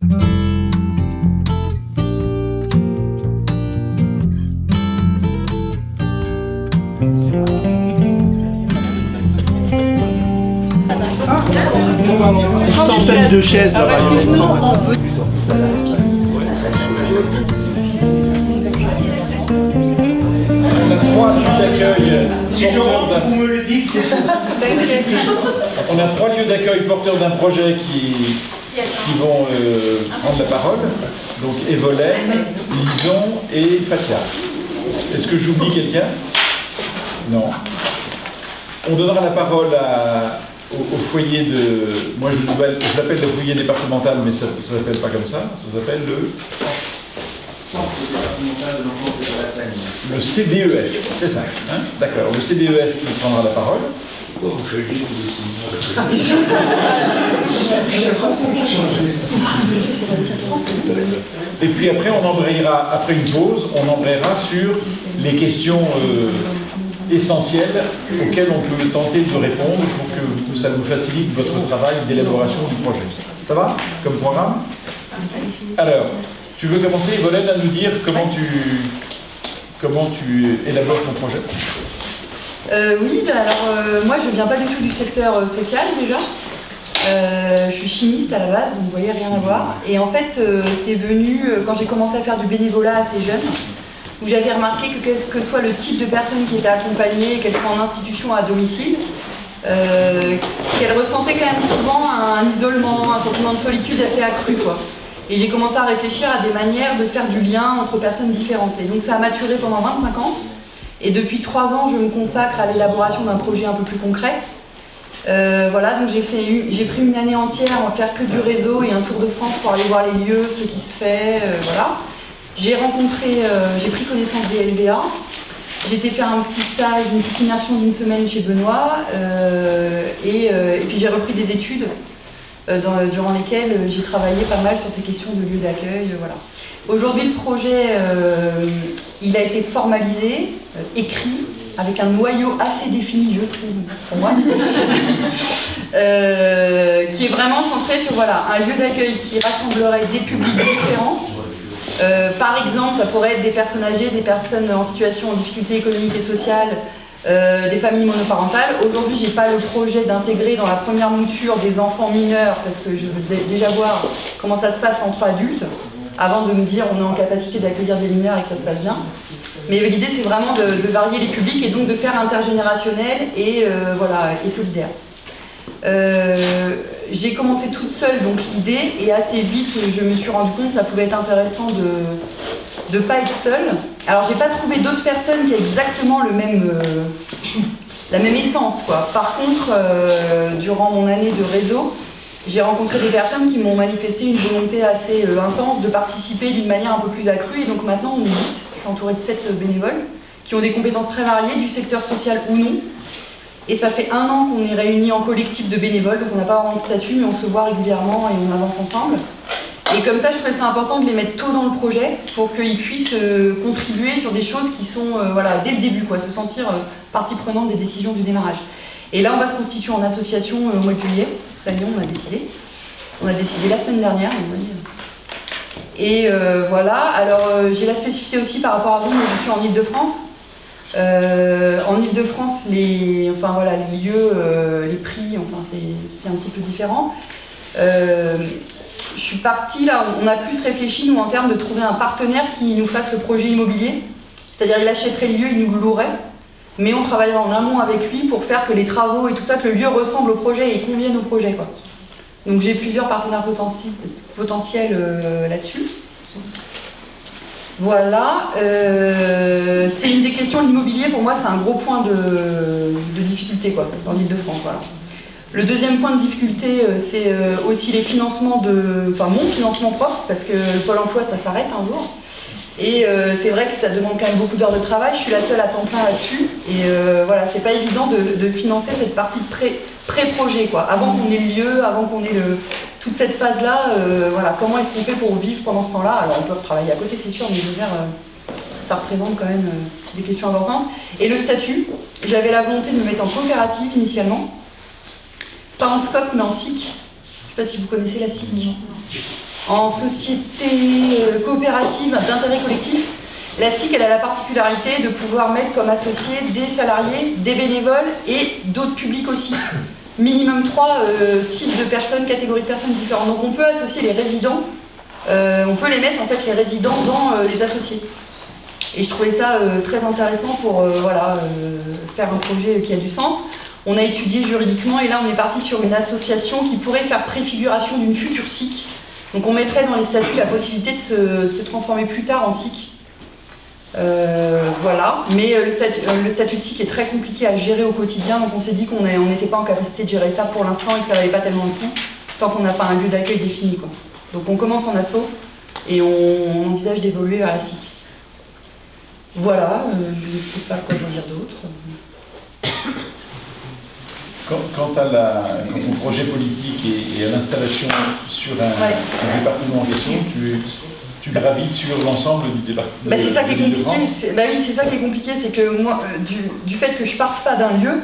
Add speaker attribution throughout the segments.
Speaker 1: Une centaine de chaises là-bas.
Speaker 2: On a 3 lieux d'accueil.
Speaker 1: Si vous me le dites, c'est tout.
Speaker 2: On a 3 lieux d'accueil porteurs d'un projet qui vont prendre la parole. Donc Evolène, Lison et Fatia. Est-ce que j'oublie quelqu'un? Non. On donnera la parole au foyer de... Moi je l'appelle le foyer départemental, mais ça ne s'appelle pas comme ça. Ça s'appelle le...
Speaker 3: Centre départemental de l'enfance et de la famille.
Speaker 2: Le CDEF, c'est ça. Hein, d'accord. Le CDEF qui prendra la parole.
Speaker 1: Oh, je dis
Speaker 2: Et puis après, on embrayera, après une pause, on embrayera sur les questions essentielles auxquelles on peut tenter de répondre pour que ça vous facilite votre travail d'élaboration du projet. Ça va, comme programme? Alors, tu veux commencer, Evolène, à nous dire comment tu élabores ton projet?
Speaker 4: Oui, alors moi je viens pas du tout du secteur social déjà. Je suis chimiste à la base, donc vous voyez, rien à voir. Et en fait, c'est venu quand j'ai commencé à faire du bénévolat assez jeune, où j'avais remarqué que quel que soit le type de personne qui était accompagnée, qu'elle soit en institution ou à domicile, qu'elle ressentait quand même souvent un isolement, un sentiment de solitude assez accru, quoi. Et j'ai commencé à réfléchir à des manières de faire du lien entre personnes différentes. Et donc ça a maturé pendant 25 ans. Et depuis 3 ans, je me consacre à l'élaboration d'un projet un peu plus concret. Voilà, donc j'ai pris une année entière à faire que du réseau et un tour de France pour aller voir les lieux, ce qui se fait, voilà. J'ai pris connaissance des LVA. J'ai été faire un petit stage, une petite immersion d'une semaine chez Benoît. Et puis j'ai repris des études durant lesquelles j'ai travaillé pas mal sur ces questions de lieux d'accueil, voilà. Aujourd'hui, le projet, il a été formalisé, écrit, avec un noyau assez défini, je trouve, pour moi, qui est vraiment centré sur voilà, un lieu d'accueil qui rassemblerait des publics différents. Par exemple, ça pourrait être des personnes âgées, des personnes en situation de difficulté économique et sociale, des familles monoparentales. Aujourd'hui, j'ai pas le projet d'intégrer dans la première mouture des enfants mineurs, parce que je veux déjà voir comment ça se passe entre adultes, avant de me dire on est en capacité d'accueillir des mineurs et que ça se passe bien. Mais l'idée, c'est vraiment de varier les publics et donc de faire intergénérationnel et, voilà, et solidaire. J'ai commencé toute seule donc l'idée et assez vite je me suis rendu compte que ça pouvait être intéressant de pas être seule. Alors j'ai pas trouvé d'autres personnes qui aient exactement la même essence, quoi. Par contre, durant mon année de réseau, j'ai rencontré des personnes qui m'ont manifesté une volonté assez intense de participer d'une manière un peu plus accrue et donc maintenant on est 8, je suis entourée de 7 bénévoles qui ont des compétences très variées du secteur social ou non. Et ça fait 1 an qu'on est réunis en collectif de bénévoles, donc on n'a pas vraiment de statut mais on se voit régulièrement et on avance ensemble. Et comme ça je trouvais ça important de les mettre tôt dans le projet pour qu'ils puissent contribuer sur des choses qui sont voilà, dès le début, quoi, se sentir partie prenante des décisions du démarrage. Et là on va se constituer en association au mois de juillet. Ça y est, on a décidé. On a décidé la semaine dernière. Et voilà, alors j'ai la spécificité aussi par rapport à vous, moi je suis en Ile-de-France. En Ile-de-France, les lieux, les prix, enfin, c'est un petit peu différent. Je suis partie là, on a plus réfléchi nous en termes de trouver un partenaire qui nous fasse le projet immobilier. C'est-à-dire il achèterait le lieu, il nous le louerait. Mais on travaillera en amont avec lui pour faire que les travaux et tout ça, que le lieu ressemble au projet et convienne au projet, quoi. Donc j'ai plusieurs partenaires potentiels là-dessus. Voilà. C'est une des questions de l'immobilier, pour moi c'est un gros point de difficulté, quoi, dans l'Île-de-France. Voilà. Le deuxième point de difficulté, c'est aussi les financements mon financement propre, parce que le Pôle emploi ça s'arrête un jour. Et c'est vrai que ça demande quand même beaucoup d'heures de travail, je suis la seule à temps plein là-dessus, et voilà, c'est pas évident de financer cette partie de pré-projet, quoi. Avant qu'on ait le lieu, avant qu'on ait toute cette phase-là, voilà, comment est-ce qu'on fait pour vivre pendant ce temps-là? Alors on peut travailler à côté, c'est sûr, mais je veux dire, ça représente quand même des questions importantes. Et le statut, j'avais la volonté de me mettre en coopérative initialement, pas en SCOP mais en SIC. Je sais pas si vous connaissez la SIC. En société coopérative d'intérêt collectif, la SIC elle a la particularité de pouvoir mettre comme associés des salariés, des bénévoles et d'autres publics aussi. Minimum 3 types de personnes, catégories de personnes différentes. Donc on peut associer les résidents, on peut les mettre en fait les résidents dans les associés. Et je trouvais ça très intéressant pour faire un projet qui a du sens. On a étudié juridiquement et là on est parti sur une association qui pourrait faire préfiguration d'une future SIC. Donc on mettrait dans les statuts la possibilité de se transformer plus tard en SIC. Voilà, mais le statut de SIC est très compliqué à gérer au quotidien, donc on s'est dit qu'on n'était pas en capacité de gérer ça pour l'instant et que ça n'avait pas tellement de fond, tant qu'on n'a pas un lieu d'accueil défini, quoi. Donc on commence en asso et on envisage d'évoluer vers la SIC. Voilà, je ne sais pas quoi vous dire d'autre.
Speaker 2: Quant au projet politique et à l'installation sur un département en question, tu gravites sur l'ensemble du département.
Speaker 4: Bah c'est ça qui est compliqué. Oui, c'est ça qui est compliqué, c'est que moi, du fait que je parte pas d'un lieu,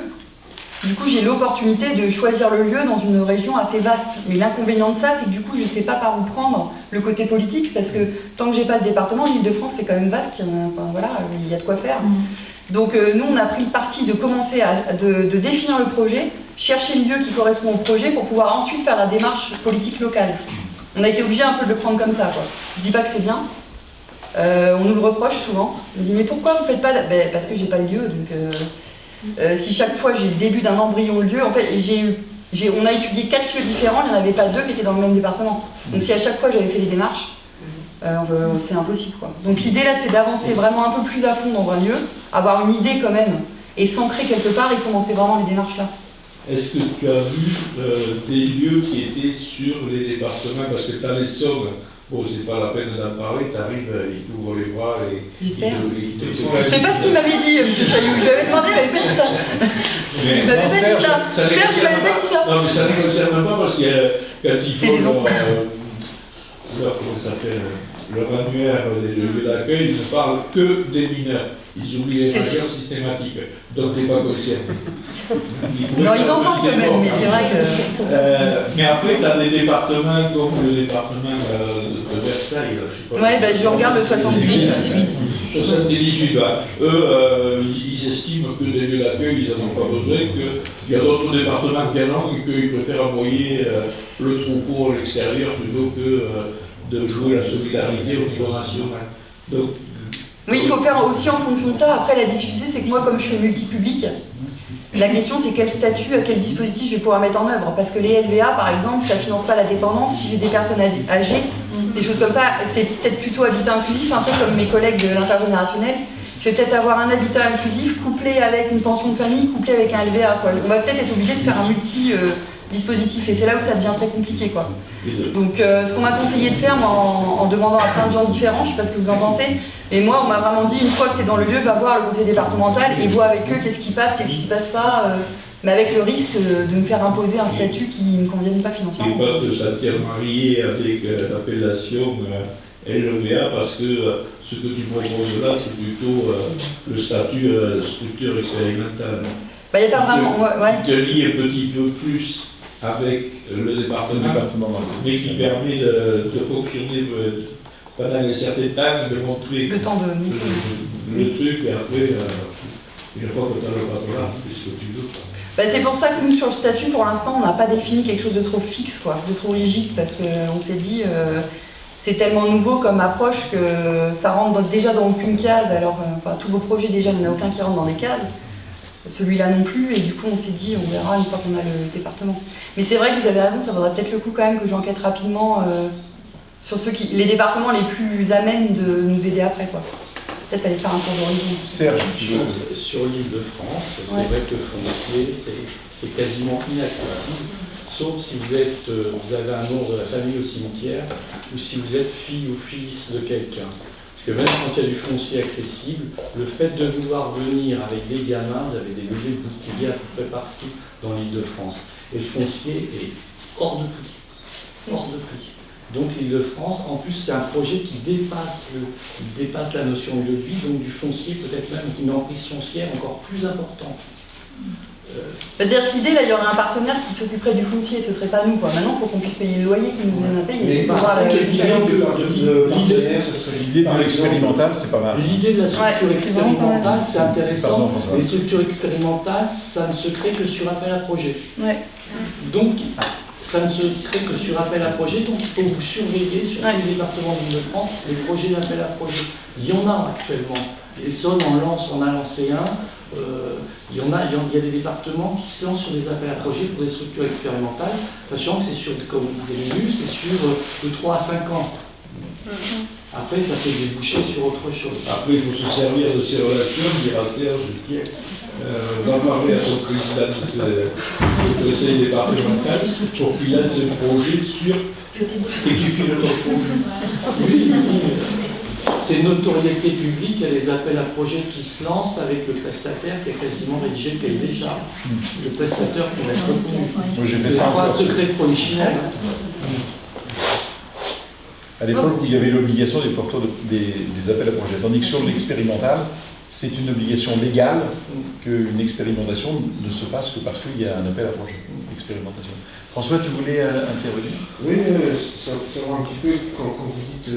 Speaker 4: du coup j'ai l'opportunité de choisir le lieu dans une région assez vaste. Mais l'inconvénient de ça, c'est que du coup je sais pas par où prendre le côté politique, parce que tant que j'ai pas le département, l'Île-de-France c'est quand même vaste, il y a de quoi faire. Donc nous on a pris le parti de commencer de définir le projet, chercher le lieu qui correspond au projet pour pouvoir ensuite faire la démarche politique locale. On a été obligé un peu de le prendre comme ça, quoi. Je dis pas que c'est bien. On nous le reproche souvent. On me dit mais pourquoi vous faites pas parce que j'ai pas le lieu. Donc si chaque fois j'ai le début d'un embryon de lieu, en fait on a étudié 4 lieux différents, il n'y en avait pas 2 qui étaient dans le même département. Donc si à chaque fois j'avais fait les démarches, c'est impossible, quoi. Donc l'idée là c'est d'avancer vraiment un peu plus à fond dans un lieu, avoir une idée quand même, et s'ancrer quelque part et commencer vraiment les démarches là.
Speaker 1: Est-ce que tu as vu des lieux qui étaient sur les départements? Parce que tu as les Sommes, bon, c'est pas la peine d'en parler, tu arrives, ils t'ouvrent les bras et
Speaker 4: j'espère.
Speaker 1: C'est
Speaker 4: pas ce qu'il m'avait dit, M. Chailloux. Je lui avais demandé, il m'avait pas dit ça. Il m'avait pas dit ça. Serge, il m'avait pas dit ça.
Speaker 1: Non, mais ça ne les concerne pas parce que quand ils font comment ça s'appelle, leur annuaire des lieux d'accueil, ils ne parlent que des mineurs. Ils oublient les majeurs systématiques, donc t'es pas concerné.
Speaker 4: Non, ils en parlent quand même, mais c'est vrai que...
Speaker 1: mais après, tu as des départements comme le département de Versailles, là, je sais pas.
Speaker 4: Ouais, je regarde le 78.
Speaker 1: 78, eux, ils estiment que des lieux d'accueil, ils n'en ont pas besoin, qu'il y a d'autres départements qui en ont et qu'ils préfèrent envoyer le troupeau à l'extérieur plutôt que de jouer la solidarité au niveau national. Donc,
Speaker 4: oui, il faut faire aussi en fonction de ça. Après, la difficulté, c'est que moi, comme je fais multipublic, la question, c'est quel statut, quel dispositif je vais pouvoir mettre en œuvre. Parce que les LVA, par exemple, ça ne finance pas la dépendance. Si j'ai des personnes âgées, des choses comme ça, c'est peut-être plutôt habitat inclusif, un peu comme mes collègues de l'intergénérationnel. Je vais peut-être avoir un habitat inclusif couplé avec une pension de famille, couplé avec un LVA, quoi. On va peut-être être obligé de faire un multi-dispositif. Et c'est là où ça devient très compliqué, quoi. Donc, ce qu'on m'a conseillé de faire, moi, en demandant à plein de gens différents, je ne sais pas ce que vous en pensez, et moi, on m'a vraiment dit, une fois que tu es dans le lieu, va voir le conseil départemental et vois avec eux qu'est-ce qui passe, qu'est-ce qui ne passe pas, mais avec le risque de me faire imposer un statut qui ne me convienne pas financièrement.
Speaker 1: Et pas de sentir marié avec l'appellation LVA, parce que ce que tu proposes là, c'est plutôt le statut structure expérimentale.
Speaker 4: Il n'y a pas vraiment...
Speaker 1: Qui te lie un petit peu plus avec le département, mais qui permet de fonctionner pendant un certain temps, de montrer
Speaker 4: le temps de
Speaker 1: le truc, et après, une fois que tu as le patronat, tu fais ce que tu veux.
Speaker 4: C'est pour ça que nous, sur le statut, pour l'instant, on n'a pas défini quelque chose de trop fixe, quoi, de trop rigide, parce qu'on s'est dit, c'est tellement nouveau comme approche que ça rentre déjà dans aucune case. Alors, tous vos projets, déjà, il n'y en a aucun qui rentre dans les cases. Celui-là non plus, et du coup on s'est dit on verra une fois qu'on a le département. Mais c'est vrai que vous avez raison, ça vaudrait peut-être le coup quand même que j'enquête rapidement sur les départements les plus amènes de nous aider après, quoi. Peut-être aller faire un tour d'horizon.
Speaker 2: Serge,
Speaker 5: sur l'Île-de-France, c'est vrai que le foncier c'est quasiment inaccessible, sauf si vous avez un nom de la famille au cimetière, ou si vous êtes fille ou fils de quelqu'un. Parce que même quand il y a du foncier accessible, le fait de vouloir venir avec des gamins, vous avez des levées de boucliers à peu près partout dans l'Île-de-France. Et le foncier est hors de prix. Hors de prix. Donc l'Île-de-France, en plus, c'est un projet qui dépasse la notion de lieu de vie, donc du foncier, peut-être même une emprise foncière encore plus importante.
Speaker 4: C'est-à-dire que l'idée, là, il y aurait un partenaire qui s'occuperait du foncier, ce serait pas nous, quoi. Maintenant, il faut qu'on puisse payer le loyer qui nous vienne à payer.
Speaker 1: Mais
Speaker 4: Il faut
Speaker 1: par
Speaker 4: voir
Speaker 1: contre,
Speaker 4: la-
Speaker 1: l'idée de partenaire, ce serait
Speaker 2: L'idée de l'expérimental, c'est pas mal.
Speaker 5: L'idée de la structure
Speaker 4: Ouais, c'est vraiment pas
Speaker 5: expérimentale, c'est intéressant.
Speaker 2: Pardon, François.
Speaker 5: Les structures expérimentales, ça ne se crée que sur appel à projet.
Speaker 4: Ouais.
Speaker 5: Donc, ça ne se crée que sur appel à projet, donc il faut vous surveiller sur tous les départements d'Île-de-France les projets d'appel à projet. Il y en a actuellement. L'Essonne en a lancé un. Il y a des départements qui se lancent sur des appels à projets pour des structures expérimentales, sachant que c'est sur, comme vous avez lu, c'est sur de 3 à 5 ans. Après, ça peut déboucher sur autre chose.
Speaker 1: Après, il faut se servir de ces relations, dira Serge, Pierre. Va parler à son président de ce conseil départemental pour financer un projet sur. Et tu files notre projet.
Speaker 5: Oui, c'est notoriété publique, il y a des appels à projets qui se lancent avec le prestataire qui a quasiment rédigé le cahier des charges. Le prestataire qui va être retenu.
Speaker 2: Moi, j'ai fait
Speaker 5: C'est
Speaker 2: ça
Speaker 5: pas un
Speaker 2: encore.
Speaker 5: secret de polichinelle.
Speaker 2: À l'époque, il y avait l'obligation des porteurs des appels à projets, tandis que sur l'expérimental, c'est une obligation légale qu'une expérimentation ne se passe que parce qu'il y a un appel à projet, expérimentation. François, tu voulais intervenir?
Speaker 6: Oui, savoir un petit peu, quand vous dites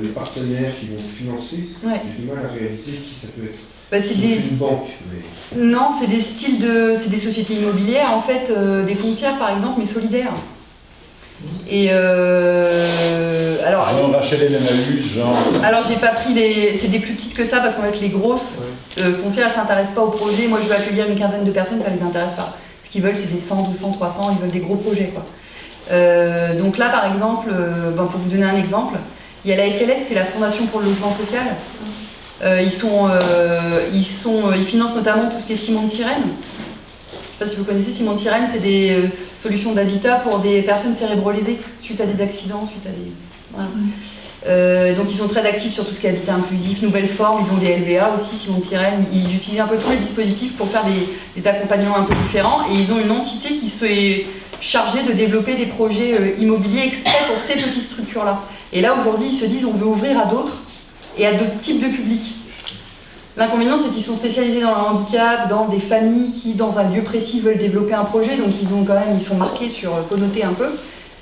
Speaker 6: les partenaires qui vont financer,
Speaker 4: Ouais.
Speaker 6: j'ai du mal à réaliser qui ça peut être.
Speaker 4: Bah, c'est des...
Speaker 6: Une banque, mais...
Speaker 4: Non, c'est des styles de... C'est des sociétés immobilières, en fait, des foncières par exemple, mais solidaires. Et alors...
Speaker 2: Genre HLM Emmaüs, genre...
Speaker 4: Alors j'ai pas pris les... C'est des plus petites que ça parce qu'en fait les grosses foncières elles s'intéressent pas au projet. Moi je veux accueillir une quinzaine de personnes, ça les intéresse pas. Ce qu'ils veulent c'est des 100, 200, 300, ils veulent des gros projets quoi. Donc là par exemple, pour vous donner un exemple, il y a la FLS, c'est la Fondation pour le logement social. Ils financent notamment tout ce qui est ciment de sirène. Je ne sais pas si vous connaissez Ciment de Sirène, c'est des solutions d'habitat pour des personnes cérébralisées suite à des accidents, suite à des... Voilà. Donc ils sont très actifs sur tout ce qui est habitat inclusif, nouvelles formes, ils ont des LVA aussi, Ciment de Sirène, ils utilisent un peu tous les dispositifs pour faire des accompagnements un peu différents et ils ont une entité qui est chargée de développer des projets immobiliers exprès pour ces petites structures-là. Et là aujourd'hui ils se disent on veut ouvrir à d'autres et à d'autres types de publics. L'inconvénient, c'est qu'ils sont spécialisés dans le handicap, dans des familles qui, dans un lieu précis, veulent développer un projet, donc ils sont marqués sur connotés un peu.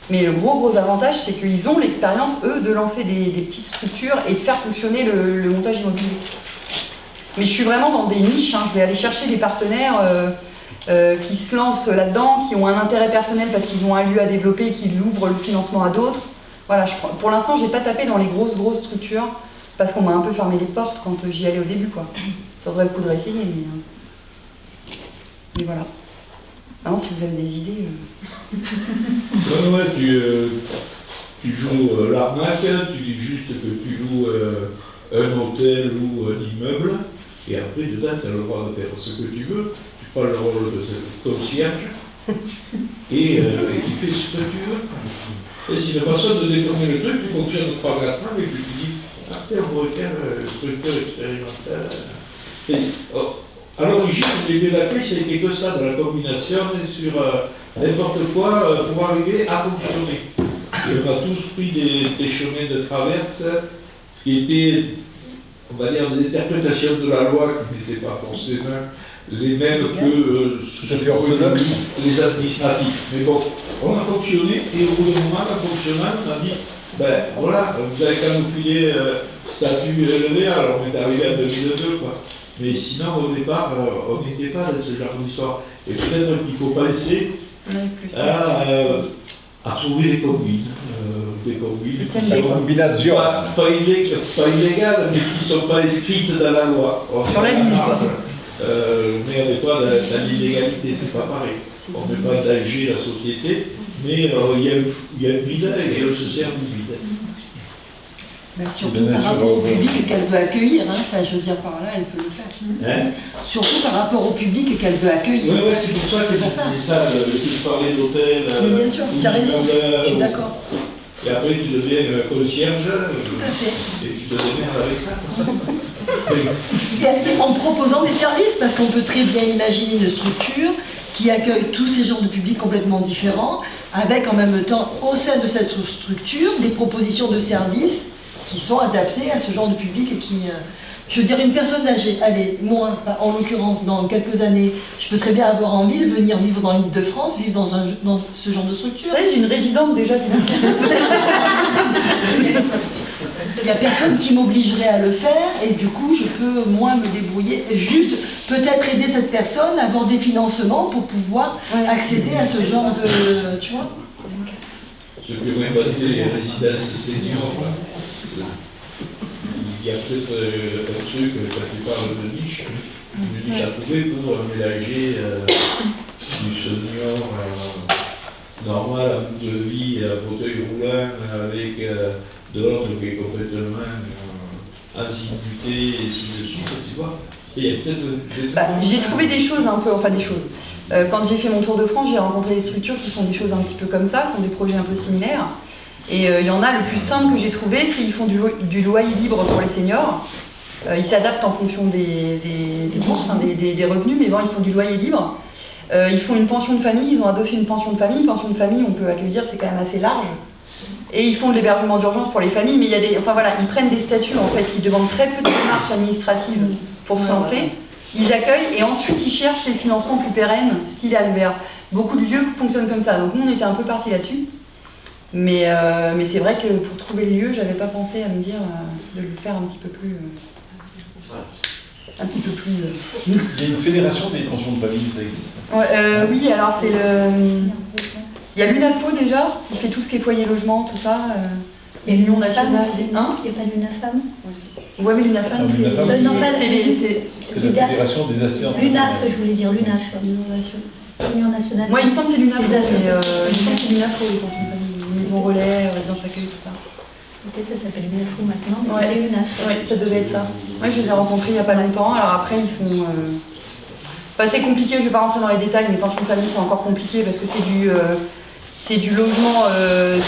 Speaker 4: Mais le gros avantage, c'est qu'ils ont l'expérience, eux, de lancer des petites structures et de faire fonctionner le montage immobilier. Mais je suis vraiment dans des niches, hein. Je vais aller chercher des partenaires qui se lancent là-dedans, qui ont un intérêt personnel parce qu'ils ont un lieu à développer, qui ouvrent le financement à d'autres. Voilà, pour l'instant, j'ai pas tapé dans les grosses structures. Parce qu'on m'a un peu fermé les portes quand j'y allais au début, quoi. Ça vaudrait le coup de réessayer, mais voilà. Maintenant, si vous avez des idées...
Speaker 1: Ouais, tu joues l'arnaque, tu dis juste que tu loues un hôtel ou un immeuble, et après, dedans, tu as le droit de faire ce que tu veux. Tu prends le rôle de concierge, et tu fais ce que tu veux. Et si la personne te détourne le truc, tu fonctionnes 3-4 mois, et puis tu dis, après, on pourrait faire structure expérimentale. À l'origine, l'idée d'accueil, c'était que ça, de la combinaison sur n'importe quoi pour arriver à fonctionner. Et on a tous pris des chemins de traverse qui étaient, on va dire, des interprétations de la loi qui n'étaient pas forcément les mêmes que les administratifs. Mais bon, on a fonctionné et au bout d'un moment, en fonctionnant, on a dit ben voilà, vous avez qu'à nous filer statut élevé, alors on est arrivé à 2002 quoi. Mais sinon au départ, on n'était pas dans ce genre d'histoire. Et peut-être qu'il ne faut pas laisser à trouver des combines.
Speaker 2: Combination.
Speaker 1: Pas illégales, mais qui ne sont pas inscrites dans la loi.
Speaker 4: Sur la ligne quoi.
Speaker 1: Mais on n'est pas dans l'illégalité, c'est pas pareil. On ne met pas en danger la société. Mais il y a une vide et elle se sert du vide.
Speaker 7: Ben, surtout par rapport au public qu'elle veut accueillir, hein. Enfin, je veux dire par là, elle peut le faire.
Speaker 1: Hein?
Speaker 7: Surtout par rapport au public qu'elle veut accueillir.
Speaker 1: Oui, c'est pour ça que je disais ça, tu parlais d'hôtel.
Speaker 7: Mais bien sûr, tu as raison, je suis d'accord.
Speaker 1: Et après tu deviens concierge.
Speaker 7: Tout à fait.
Speaker 1: Et tu te démerdes avec ça.
Speaker 7: En proposant des services, parce qu'on peut très bien imaginer une structure qui accueille tous ces genres de publics complètement différents, avec en même temps, au sein de cette structure, des propositions de services qui sont adaptés à ce genre de public Je veux dire, une personne âgée, allez, moi, en l'occurrence, dans quelques années, je peux très bien avoir envie de venir vivre dans l'île de France, vivre dans ce genre de structure.
Speaker 4: Vous savez, j'ai une résidente déjà.
Speaker 7: Il n'y a personne qui m'obligerait à le faire et du coup je peux moi me débrouiller et juste peut-être aider cette personne à avoir des financements pour pouvoir accéder à ce genre de... tu vois.
Speaker 1: Ce que vous inventez les résidences seniors, il y a peut-être un truc, quand tu parles de niche à trouver pour mélanger du senior normal de vie à fauteuil roulant avec de l'autre qui est complètement assiduité et ainsi de suite, tu vois. Et il y a peut-être
Speaker 4: j'ai trouvé des choses un peu, enfin des choses. Quand j'ai fait mon tour de France, j'ai rencontré des structures qui font des choses un petit peu comme ça, qui ont des projets un peu similaires. Et il y en a, le plus simple que j'ai trouvé, c'est qu'ils font du loyer libre pour les seniors. Ils s'adaptent en fonction des bourses, des revenus, mais bon, ils font du loyer libre. Ils font une pension de famille, ils ont adossé une pension de famille. Une pension de famille, on peut accueillir, c'est quand même assez large. Et ils font de l'hébergement d'urgence pour les familles, mais il y a enfin voilà, ils prennent des statuts en fait qui demandent très peu de démarches administratives pour se lancer. Ils accueillent et ensuite ils cherchent les financements plus pérennes, style Albert. Beaucoup de lieux fonctionnent comme ça, donc nous on était un peu partis là-dessus. Mais c'est vrai que pour trouver le lieu, j'avais pas pensé à me dire de le faire un petit peu plus. Un petit peu plus.
Speaker 2: Il y a une fédération des pensions de famille, ça existe.
Speaker 4: Oui, alors c'est le. Il y a l'UNAFO déjà, qui fait tout ce qui est foyer logement, tout ça. Et l'Union nationale.
Speaker 8: Il n'y a pas l'UNAFAM.
Speaker 4: Ouais, mais l'UNAFAM,
Speaker 2: Non,
Speaker 4: c'est.
Speaker 2: l'UNAFAM,
Speaker 8: non, pas
Speaker 2: c'est la fédération des assistants.
Speaker 8: L'UNAF, je voulais dire l'UNAF. L'Union nationale.
Speaker 4: Moi, il me semble que c'est l'UNAFO, mais il me semble que c'est l'UNAFO, les pensions de famille. Maison relais, résidence accueil, tout ça.
Speaker 8: Peut-être ça s'appelle l'UNAFO maintenant, mais
Speaker 4: Ouais.
Speaker 8: c'était l'UNAF.
Speaker 4: Oui, ça devait être ça. Moi, je les ai rencontrés il n'y a pas longtemps. Alors après, ils sont. Enfin, c'est compliqué, je ne vais pas rentrer dans les détails, mais pensions de famille, c'est encore compliqué parce que c'est du logement.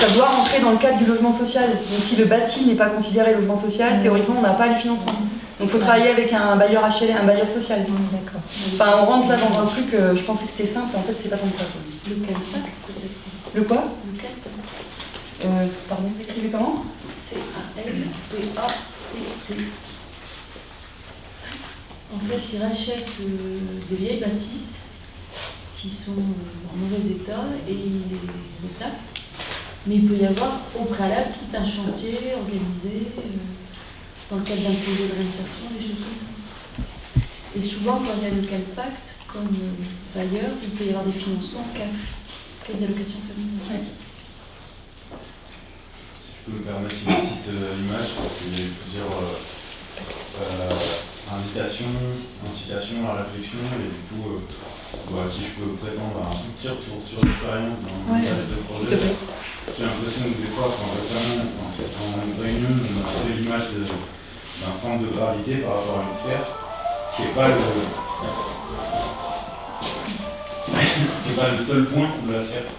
Speaker 4: Ça doit rentrer dans le cadre du logement social. Donc, si le bâti n'est pas considéré logement social, théoriquement, on n'a pas les financements. Donc, il faut travailler avec un bailleur HLM, un bailleur social.
Speaker 8: D'accord.
Speaker 4: Enfin, on rentre là dans un truc, je pensais que c'était simple, en fait, c'est pas comme ça. Quoi.
Speaker 8: Le CALPAC, peut-être.
Speaker 4: Le quoi
Speaker 8: Le CALPAC.
Speaker 4: Pardon, vous écrivez comment?
Speaker 8: CALPACT. En fait, ils rachètent des vieilles bâtisses qui sont en mauvais état et ils les tapent. Mais il peut y avoir au préalable tout un chantier organisé dans le cadre d'un projet de réinsertion, des choses comme ça. Et souvent, quand il y a le CALPACT, comme bailleur, il peut y avoir des financements CAF, caisse d'allocation familiale.
Speaker 3: Si je peux me permettre une petite image, parce qu'il y a eu plusieurs incitations à la réflexion, et du coup, si je peux prétendre à un tout petit retour sur l'expérience dans le cadre de projet, j'ai l'impression que des fois, récemment, en réunion, on a fait l'image d'un centre de gravité par rapport à une sphère, qui n'est pas le seul point de la sphère.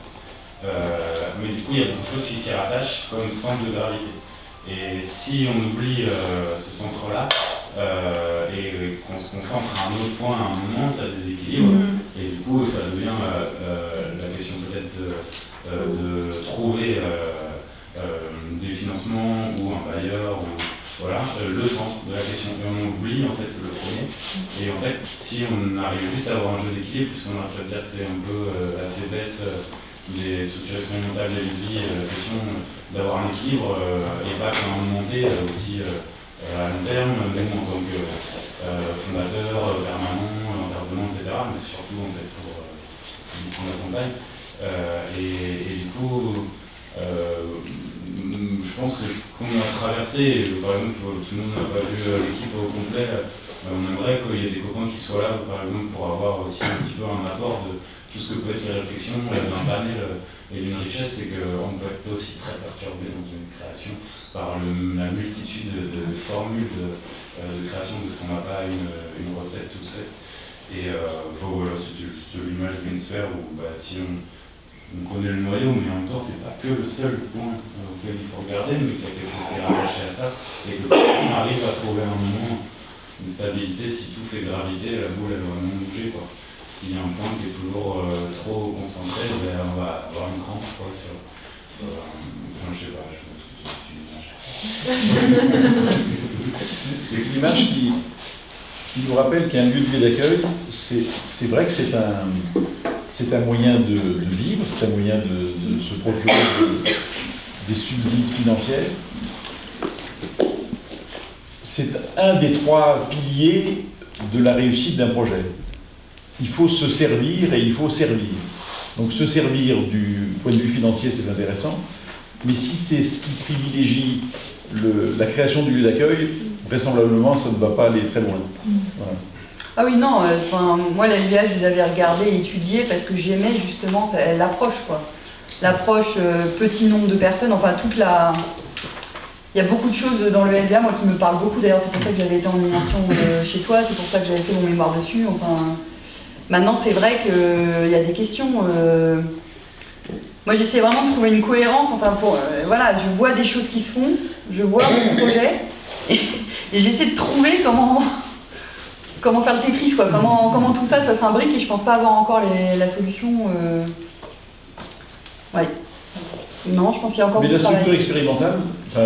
Speaker 3: Mais du coup, il y a beaucoup de choses qui s'y rattachent comme centre de gravité. Et si on oublie ce centre-là et qu'on se concentre à un autre point à un moment, ça déséquilibre. Et du coup, ça devient la question peut-être de trouver des financements ou un bailleur, ou voilà, le centre de la question. Et on oublie en fait le premier. Et en fait, si on arrive juste à avoir un jeu d'équilibre, puisqu'on a peut-être dire que c'est un peu la faiblesse des structures expérimentales de vie, la question d'avoir un équilibre et pas qu'un monter aussi à long terme, nous en tant que fondateur, permanent, intervenant, etc., mais surtout en fait pour qu'on accompagne. Et du coup, je pense que ce qu'on a traversé, par exemple, tout le monde n'a pas vu l'équipe au complet, on aimerait qu'il y ait des copains qui soient là, par exemple, pour avoir aussi un petit peu un apport de tout ce que peut être les réflexions d'un panel et d'une richesse, c'est qu'on peut être aussi très perturbé dans une création par la multitude de formules de création, parce qu'on n'a pas une recette toute faite. Et voilà, c'est juste l'image d'une sphère où si on connaît le noyau, mais en même temps, c'est pas que le seul point auquel il faut regarder, mais qu'il y a quelque chose qui est rattaché à ça, et que on arrive à trouver un moment de stabilité, si tout fait gravité, la boule elle va vraiment bouger, quoi. S'il y a un point qui est toujours trop concentré, on va avoir une crampe, quoi, sur... je sais pas, je pense que c'est une image.
Speaker 2: c'est que l'image qui nous rappelle qu'un lieu de vie d'accueil, c'est vrai que c'est un moyen de vivre, c'est un moyen de se procurer des subsides financiers. C'est un des 3 piliers de la réussite d'un projet. Il faut se servir et il faut servir. Donc se servir du point de vue financier, c'est intéressant, mais si c'est ce qui privilégie la création du lieu d'accueil, vraisemblablement, ça ne va pas aller très loin. Voilà.
Speaker 4: Ah oui, non, moi la LVA, je les avais regardés et étudiés parce que j'aimais justement l'approche, quoi. L'approche petit nombre de personnes, enfin toute la... Il y a beaucoup de choses dans le LVA, moi qui me parlent beaucoup, d'ailleurs c'est pour ça que j'avais été en immersion chez toi, c'est pour ça que j'avais fait mon mémoire dessus, enfin... Maintenant c'est vrai qu'il y a des questions... Moi j'essaie vraiment de trouver une cohérence, enfin voilà, je vois des choses qui se font, je vois mon projet, et j'essaie de trouver comment faire le Tetris, quoi, comment tout ça s'imbrique, et je pense pas avoir encore la solution... Ouais. Non, je pense qu'il y a encore
Speaker 2: mais
Speaker 4: du travail.
Speaker 2: Mais la structure expérimentale,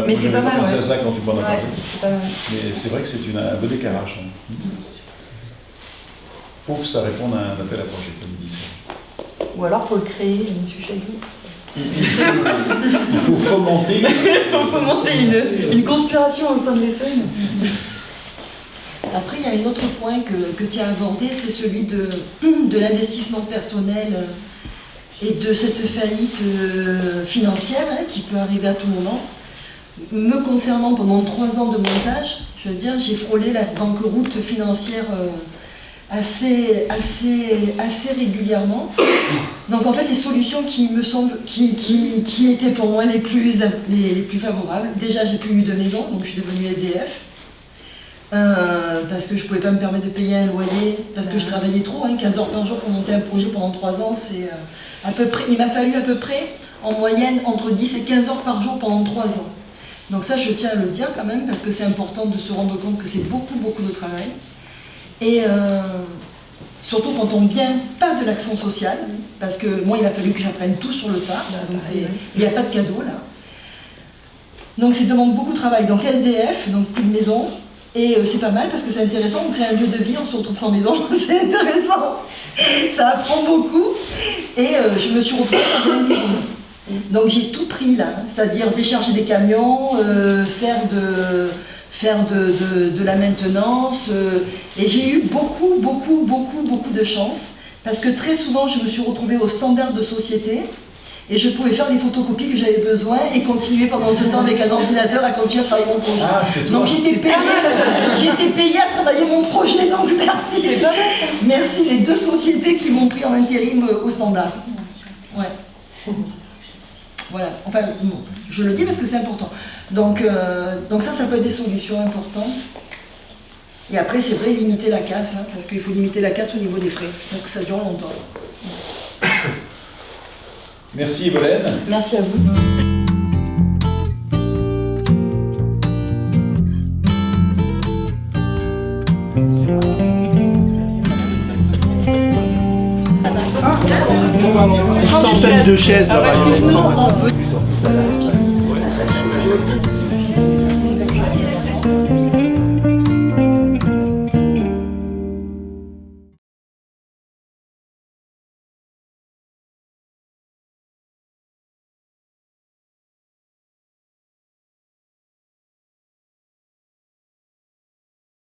Speaker 4: mais c'est pas mal,
Speaker 2: pensé à ça quand tu m'en as parlé.
Speaker 4: C'est pas mal.
Speaker 2: Mais c'est vrai que c'est un bon écarage. Il faut que ça réponde à un appel à projet, comme ils disent.
Speaker 4: Ou alors, il faut le créer, M. Chagui.
Speaker 2: Il faut fomenter.
Speaker 4: Il faut fomenter une conspiration au sein de l'ESSEM.
Speaker 7: Après, il y a un autre point que tu as abordé, c'est celui de l'investissement personnel et de cette faillite financière qui peut arriver à tout moment. Me concernant, pendant 3 ans de montage, je veux dire, j'ai frôlé la banqueroute financière assez régulièrement. Donc en fait, les solutions qui étaient pour moi les plus favorables, déjà j'ai plus eu de maison, donc je suis devenue SDF. Parce que je ne pouvais pas me permettre de payer un loyer, parce que je travaillais trop, 15 heures par jour pour monter un projet pendant 3 ans, c'est à peu près, il m'a fallu à peu près, en moyenne, entre 10 et 15 heures par jour pendant 3 ans. Donc ça, je tiens à le dire quand même, parce que c'est important de se rendre compte que c'est beaucoup, beaucoup de travail. Et surtout quand on ne vient pas de l'action sociale, parce que moi, il a fallu que j'apprenne tout sur le tas, donc il n'y a pas de cadeau là. Donc ça demande beaucoup de travail. Donc SDF, donc plus de maison. Et c'est pas mal parce que c'est intéressant, on crée un lieu de vie, on se retrouve sans maison, c'est intéressant, ça apprend beaucoup. Et je me suis retrouvée dans l'intérim. Donc j'ai tout pris là, c'est-à-dire décharger des camions, faire de la maintenance. Et j'ai eu beaucoup de chance parce que très souvent je me suis retrouvée au standard de société. Et je pouvais faire les photocopies que j'avais besoin et continuer pendant ce temps avec un ordinateur à continuer à travailler mon projet. Donc j'étais payée à travailler mon projet, donc merci. Merci les 2 sociétés qui m'ont pris en intérim au standard. Ouais. Voilà, enfin, je le dis parce que c'est important. Donc ça peut être des solutions importantes. Et après, c'est vrai, limiter la casse, parce qu'il faut limiter la casse au niveau des frais, parce que ça dure longtemps.
Speaker 2: Merci Evelène.
Speaker 4: Merci à vous.
Speaker 6: Une centaine de chaises là-bas.